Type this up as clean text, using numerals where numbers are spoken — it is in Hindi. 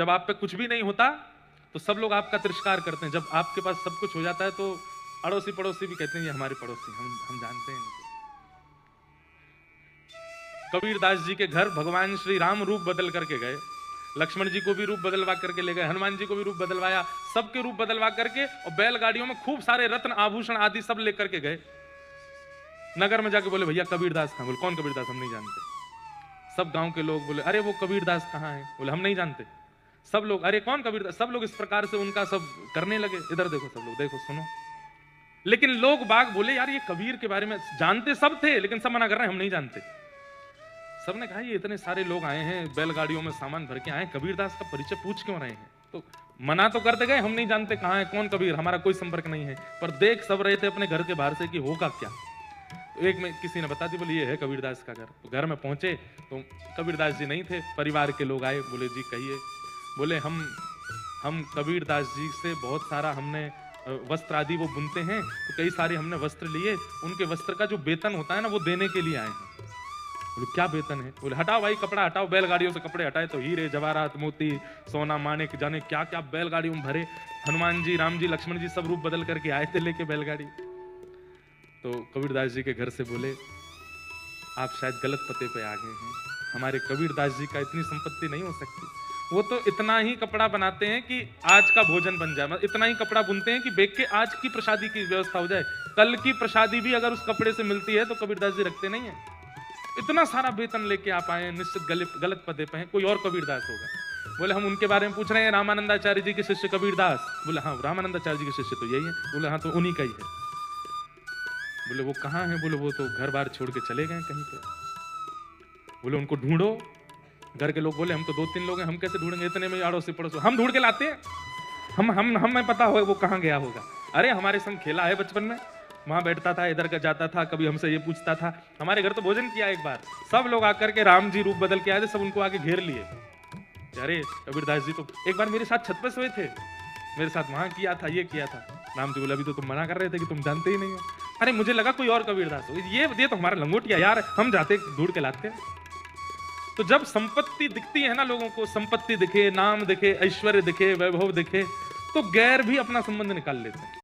जब आप पे कुछ भी नहीं होता तो सब लोग आपका तिरस्कार करते हैं, जब आपके पास सब कुछ हो जाता है तो अड़ोसी पड़ोसी भी कहते हैं ये हमारे पड़ोसी, हम जानते हैं इनको। कबीरदास जी के घर भगवान श्री राम रूप बदल करके गए, लक्ष्मण जी को भी रूप बदलवा करके ले गए, हनुमान जी को भी रूप बदलवाया, सबके रूप बदलवा करके और बैलगाड़ियों में खूब सारे रत्न आभूषण आदि सब लेकर के गए। नगर में जाके बोले भैया कबीरदास कहाँ? बोले कौन कबीरदास? हम नहीं जानते। सब गांव के लोग बोले अरे वो कबीरदास कहाँ है? बोले हम नहीं जानते। सब लोग अरे कौन कबीरदास? सब लोग इस प्रकार से उनका सब करने लगे। इधर देखो सब लोग, देखो सुनो। लेकिन लोग बाग बोले यार ये कबीर के बारे में जानते सब थे, लेकिन सब मना कर रहे हैं हम नहीं जानते। सबने कहा ये इतने सारे लोग आए हैं, बैलगाड़ियों में सामान भर के आए, कबीरदास का परिचय पूछ क्यों रहे हैं? तो मना तो करते गए हम नहीं जानते कहाँ है, कौन कबीर, हमारा कोई संपर्क नहीं है। पर देख सब रहे थे अपने घर के बाहर से कि होगा क्या। तो एक में किसी ने बता दी, बोले ये है कबीरदास का घर। तो घर में पहुंचे तो कबीरदास जी नहीं थे, परिवार के लोग आए। बोले जी कहिए। बोले हम कबीरदास जी से बहुत सारा हमने वस्त्र आदि वो बुनते हैं, तो कई सारे हमने वस्त्र लिए, उनके वस्त्र का जो वेतन होता है ना वो देने के लिए आए हैं। बोले क्या वेतन है? बोले हटाओ भाई कपड़ा हटाओ। बैलगाड़ियों से कपड़े हटाए तो हीरे जवाहरात मोती सोना मानिक जाने क्या क्या बैलगाड़ियों में भरे। हनुमान जी राम जी लक्ष्मण जी सब रूप बदल करके आए थे लेके बैलगाड़ी। तो कबीरदास जी के घर से बोले आप शायद गलत पते पे आ गए हैं, हमारे कबीरदास जी का इतनी संपत्ति नहीं हो सकती। वो तो इतना ही कपड़ा बनाते हैं कि आज का भोजन बन जाए, मतलब इतना ही कपड़ा बुनते हैं कि बेच के आज की प्रसादी की व्यवस्था हो जाए, कल की प्रसादी भी अगर उस कपड़े से मिलती है तो कबीरदास जी रखते नहीं है। इतना सारा वेतन लेके आप आए, निश्चित गलत पते पे हैं, कोई और कबीरदास होगा। बोले हम उनके बारे में पूछ रहे हैं, रामानंदाचार्य जी के शिष्य कबीरदास। बोले हाँ रामानंदाचार्य जी के शिष्य तो यही है। बोले हाँ तो उन्हीं का ही है। बोले वो कहाँ है? बोले वो तो घर बार छोड़ के चले गए कहीं पे। बोले उनको ढूंढो। घर के लोग बोले हम तो 2-3 लोग हैं, हम कैसे ढूंढेंगे, इतने में अड़ोसी पड़ोसी हम ढूंढ के लाते हैं, हमें पता हो वो कहाँ गया होगा। अरे हमारे संग खेला है बचपन में, वहां बैठता था, इधर का जाता था, कभी हमसे ये पूछता था, हमारे घर तो भोजन किया एक बार। सब लोग आकर के राम जी रूप बदल के आए थे, सब उनको आके घेर लिए। अरे कबीरदास जी तो एक बार मेरे साथ छत पे सोए थे, मेरे साथ वहां किया था, ये किया था। राम जी बोले अभी तो तुम मना कर रहे थे कि तुम जानते ही नहीं हो। अरे मुझे लगा कोई और कबीरदास हो, ये तो हमारा लंगोटिया यार, हम जाते ढूंढ के लाते। तो जब संपत्ति दिखती है ना लोगों को, संपत्ति दिखे, नाम दिखे, ऐश्वर्य दिखे, वैभव दिखे, तो गैर भी अपना संबंध निकाल लेते हैं।